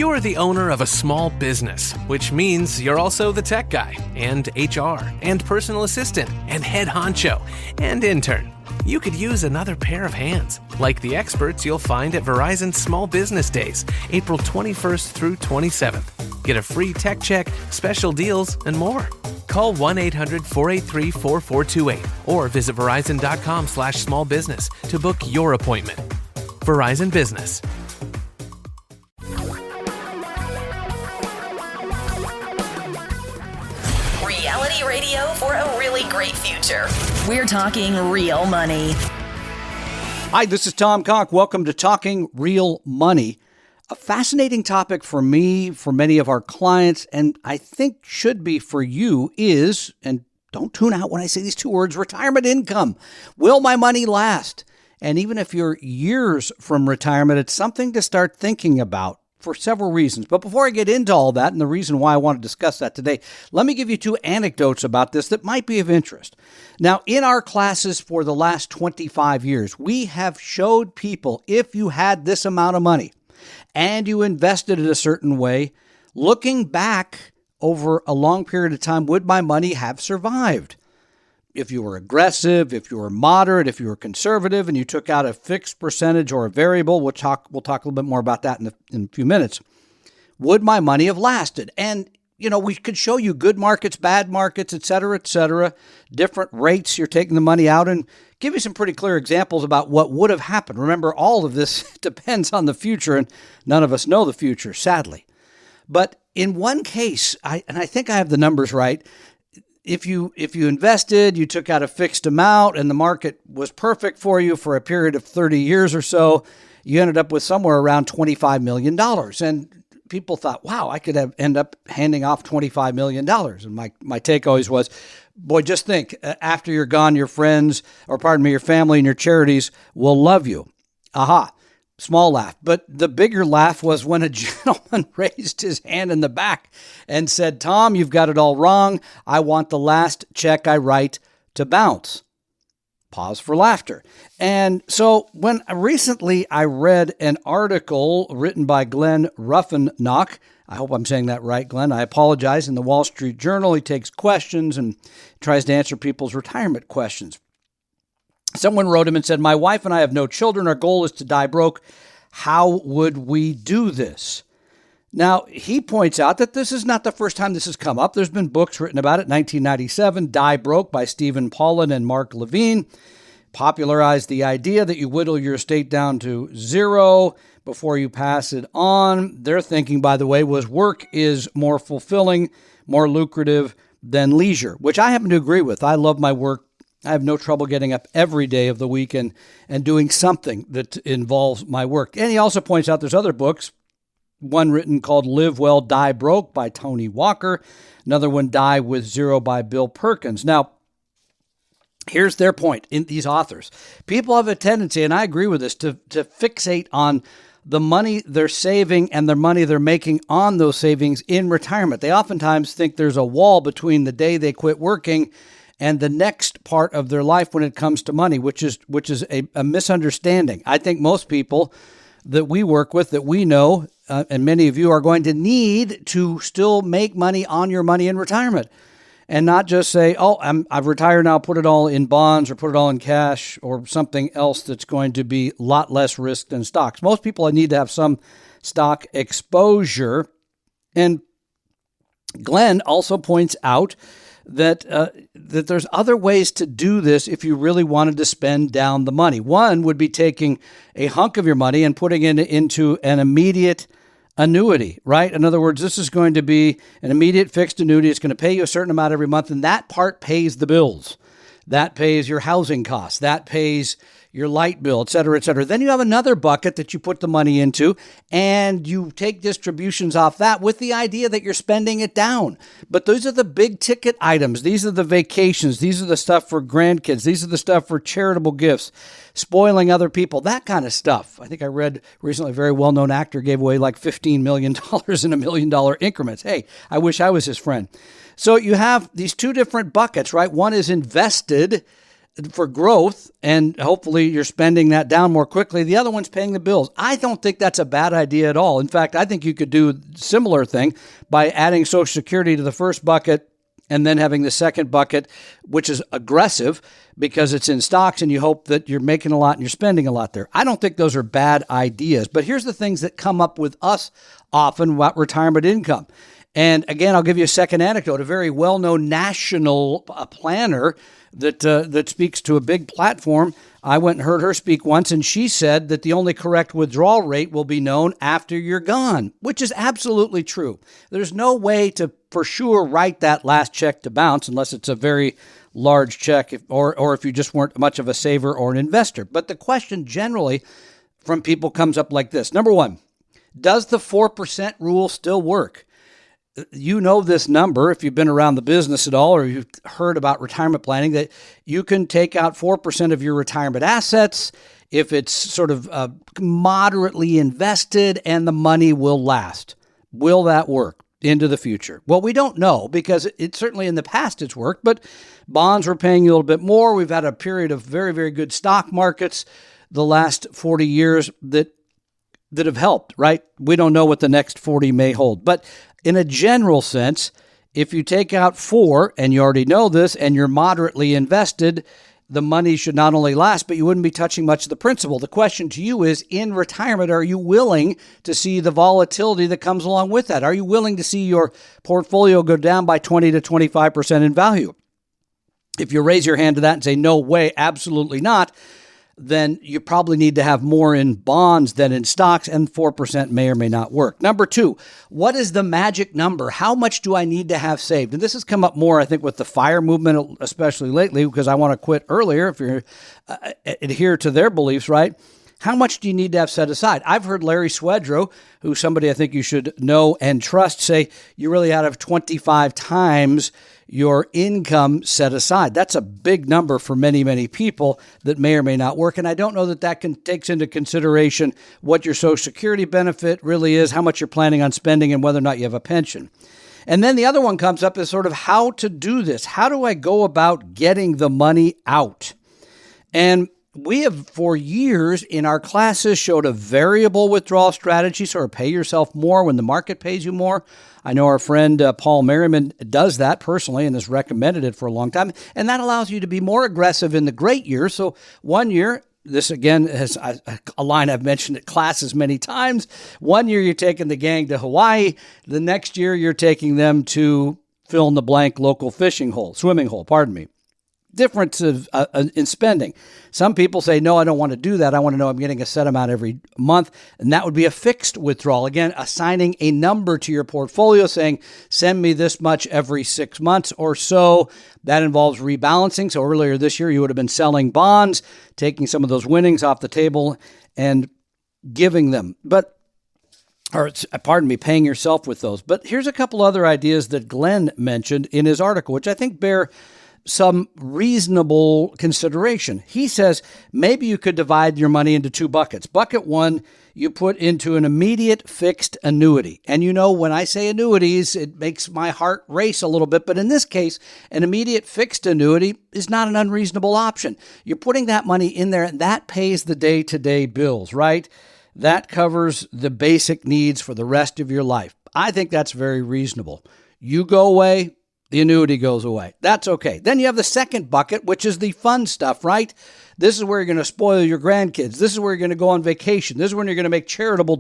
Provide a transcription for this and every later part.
You're the owner of a small business, which means you're also the tech guy, and HR, and personal assistant, and head honcho, and intern. You could use another pair of hands, like the experts you'll find at Verizon Small Business Days, April 21st through 27th. Get a free tech check, special deals, and more. Call 1-800-483-4428 or visit verizon.com/smallbusiness to book your appointment. Verizon Business. Reality radio for a really great future. We're talking real money. Hi, this is Tom Conk. Welcome to Talking Real Money. A fascinating topic for me, for many of our clients, and I think should be for you is, and don't tune out when I say these two words, retirement income. Will my money last? And even if you're years from retirement, it's something to start thinking about for several reasons. But before I get into all that and the reason why I want to discuss that today, let me give you two anecdotes about this that might be of interest. Now, in our classes for the last 25 years, we have showed people if you had this amount of money and you invested it a certain way, looking back over a long period of time, would my money have survived? If you were aggressive, if you were moderate, if you were conservative, and you took out a fixed percentage or a variable, we'll talk a little bit more about that in a few minutes. Would my money have lasted? And, we could show you good markets, bad markets, et cetera, different rates you're taking the money out, and give you some pretty clear examples about what would have happened. Remember, all of this depends on the future, and none of us know the future, sadly. But in one case, I think I have the numbers right. If you invested, you took out a fixed amount and the market was perfect for you for a period of 30 years or so, you ended up with somewhere around $25 million. And people thought, wow, I could end up handing off $25 million. And my take always was, boy, just think, after you're gone, your friends, your family and your charities will love you. Aha. Small laugh. But the bigger laugh was when a gentleman raised his hand in the back and said, Tom, you've got it all wrong. I want the last check I write to bounce. Pause for laughter. And so when recently I read an article written by Glenn Ruffennock, I hope I'm saying that right, Glenn. I apologize. In the Wall Street Journal, he takes questions and tries to answer people's retirement questions. Someone wrote him and said, my wife and I have no children. Our goal is to die broke. How would we do this? Now, he points out that this is not the first time this has come up. There's been books written about it. 1997, Die Broke by Stephen Pollan and Mark Levine popularized the idea that you whittle your estate down to zero before you pass it on. Their thinking, by the way, was work is more fulfilling, more lucrative than leisure, which I happen to agree with. I love my work. I have no trouble getting up every day of the week and doing something that involves my work. And he also points out there's other books, one written called Live Well, Die Broke by Tony Walker, another one, Die with Zero by Bill Perkins. Now, here's their point in these authors. People have a tendency, and I agree with this, to fixate on the money they're saving and the money they're making on those savings in retirement. They oftentimes think there's a wall between the day they quit working and the next part of their life when it comes to money, which is a misunderstanding. I think most people that we work with, that we know, and many of you are going to need to still make money on your money in retirement and not just say, I've retired now, put it all in bonds or put it all in cash or something else that's going to be a lot less risk than stocks. Most people need to have some stock exposure. And Glenn also points out that there's other ways to do this if you really wanted to spend down the money. One would be taking a hunk of your money and putting it into an immediate annuity, right? In other words, this is going to be an immediate fixed annuity. It's going to pay you a certain amount every month, and that part pays the bills. That pays your housing costs. That pays your light bill, et cetera, et cetera. Then you have another bucket that you put the money into, and you take distributions off that with the idea that you're spending it down. But those are the big ticket items. These are the vacations. These are the stuff for grandkids. These are the stuff for charitable gifts, spoiling other people, that kind of stuff. I think I read recently a very well-known actor gave away like $15 million in $1 million increments. Hey, I wish I was his friend. So you have these two different buckets, right? One is invested for growth, and hopefully you're spending that down more quickly. The other one's paying the bills. I don't think that's a bad idea at all. In fact, I think you could do a similar thing by adding Social Security to the first bucket and then having the second bucket, which is aggressive because it's in stocks and you hope that you're making a lot and you're spending a lot there. I don't think those are bad ideas. But here's the things that come up with us often about retirement income. And again, I'll give you a second anecdote. A very well-known national planner that speaks to a big platform. I went and heard her speak once, and she said that the only correct withdrawal rate will be known after you're gone, which is absolutely true. There's no way to for sure write that last check to bounce unless it's a very large check or if you just weren't much of a saver or an investor. But the question generally from people comes up like this. Number one, does the 4% rule still work? You know this number, if you've been around the business at all or you've heard about retirement planning, that you can take out 4% of your retirement assets if it's sort of moderately invested and the money will last. Will that work into the future? Well, we don't know because it certainly in the past it's worked, but bonds were paying you a little bit more. We've had a period of very, very good stock markets the last 40 years that have helped, right? We don't know what the next 40 may hold. But in a general sense, if you take out 4, and you already know this, and you're moderately invested, the money should not only last, but you wouldn't be touching much of the principal. The question to you is, in retirement, are you willing to see the volatility that comes along with that? Are you willing to see your portfolio go down by 20 to 25% in value? If you raise your hand to that and say, no way, absolutely not, then you probably need to have more in bonds than in stocks, and 4% may or may not work. Number 2, what is the magic number? How much do I need to have saved? And this has come up more, I think, with the FIRE movement, especially lately, because I want to quit earlier if you adhere to their beliefs, right? How much do you need to have set aside? I've heard Larry Swedroe, who's somebody I think you should know and trust, say you really ought to have 25 times your income set aside. That's a big number for many, many people that may or may not work. And I don't know that takes into consideration what your Social Security benefit really is, how much you're planning on spending, and whether or not you have a pension. And then the other one comes up is sort of how to do this. How do I go about getting the money out? And we have, for years in our classes, showed a variable withdrawal strategy, sort of pay yourself more when the market pays you more. I know our friend Paul Merriman does that personally and has recommended it for a long time. And that allows you to be more aggressive in the great years. So one year, this again is a line I've mentioned at classes many times. One year you're taking the gang to Hawaii. The next year you're taking them to fill in the blank local swimming hole. Difference in spending. Some people say, no, I don't want to do that. I want to know I'm getting a set amount every month. And that would be a fixed withdrawal. Again, assigning a number to your portfolio saying, send me this much every 6 months or so. That involves rebalancing. So earlier this year, you would have been selling bonds, taking some of those winnings off the table and giving them. Paying yourself with those. But here's a couple other ideas that Glenn mentioned in his article, which I think bear some reasonable consideration. He says maybe you could divide your money into 2 buckets. Bucket 1, you put into an immediate fixed annuity. And you know, when I say annuities, it makes my heart race a little bit. But in this case, an immediate fixed annuity is not an unreasonable option. You're putting that money in there, and that pays the day-to-day bills, right? That covers the basic needs for the rest of your life. I think that's very reasonable. You go away, the annuity goes away. That's okay. Then you have the second bucket, which is the fun stuff, right? This is where you're going to spoil your grandkids. This is where you're going to go on vacation. This is when you're going to make charitable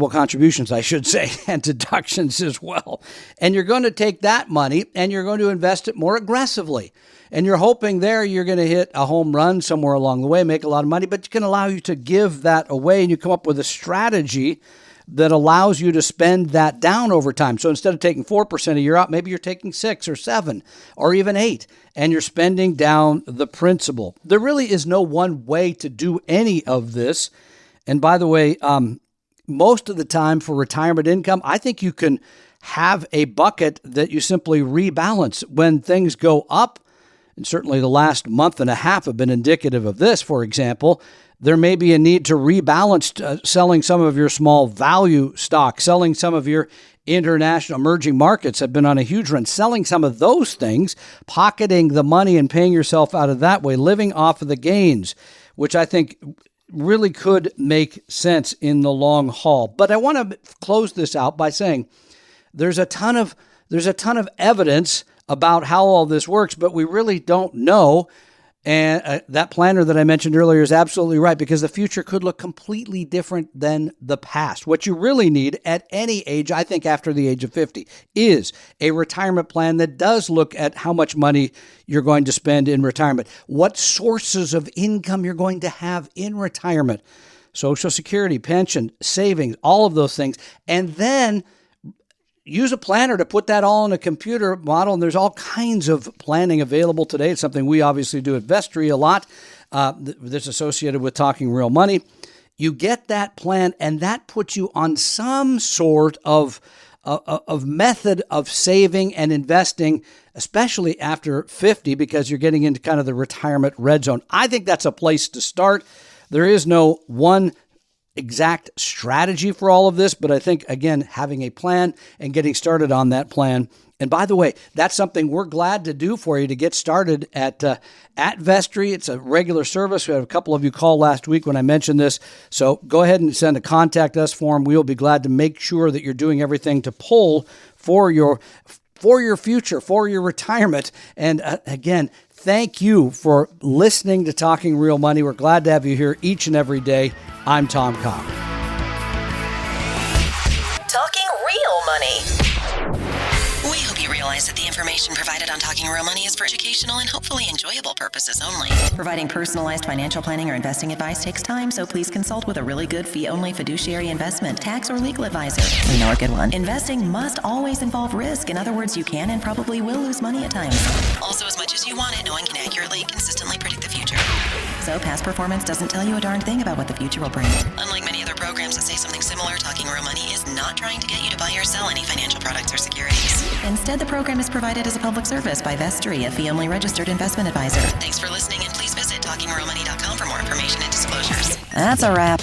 contributions, I should say, and deductions as well. And you're going to take that money and you're going to invest it more aggressively. And you're hoping there you're going to hit a home run somewhere along the way, make a lot of money, but it can allow you to give that away. And you come up with a strategy that allows you to spend that down over time. So instead of taking 4% a year out, maybe you're taking 6 or 7 or even 8, and you're spending down the principal. There really is no one way to do any of this. And by the way, most of the time for retirement income, I think you can have a bucket that you simply rebalance when things go up. And certainly the last month and a half have been indicative of this. For example, there may be a need to rebalance selling some of your small value stock, selling some of your international emerging markets have been on a huge run. Selling some of those things, pocketing the money and paying yourself out of that way, living off of the gains, which I think really could make sense in the long haul. But I want to close this out by saying there's a ton of evidence about how all this works, but we really don't know. And that planner that I mentioned earlier is absolutely right, because the future could look completely different than the past. What you really need at any age, I think after the age of 50, is a retirement plan that does look at how much money you're going to spend in retirement, what sources of income you're going to have in retirement, Social Security, pension, savings, all of those things. And then use a planner to put that all in a computer model, and there's all kinds of planning available today. It's something we obviously do at Vestry a lot that's associated with Talking Real Money. You get that plan, and that puts you on some sort of method of saving and investing, especially after 50, because you're getting into kind of the retirement red zone. I think that's a place to start. There is no one exact strategy for all of this, but I think, again, having a plan and getting started on that plan. And by the way, that's something we're glad to do for you to get started at Vestry. It's a regular service. We had a couple of you call last week when I mentioned this. So go ahead and send a contact us form. We will be glad to make sure that you're doing everything to pull for your future, for your retirement. And again, thank you for listening to Talking Real Money. We're glad to have you here each and every day. I'm Tom Cobb. Talking Real Money. We hope you realize that the information provided on Talking Real Money is for educational and hopefully enjoyable purposes only. Providing personalized financial planning or investing advice takes time, so please consult with a really good fee-only fiduciary investment, tax, or legal advisor. We know a good one. Investing must always involve risk. In other words, you can and probably will lose money at times. Also, as much as you want it, no one can accurately, consistently predict the future. So past performance doesn't tell you a darn thing about what the future will bring. Unlike many other programs that say something similar, Talking Real Money is not trying to get you to buy or sell any financial products or securities. Instead, the program is provided as a public service by Vestry, a fee-only registered investment advisor. Thanks for listening, and please visit TalkingRealMoney.com for more information and disclosures. That's a wrap.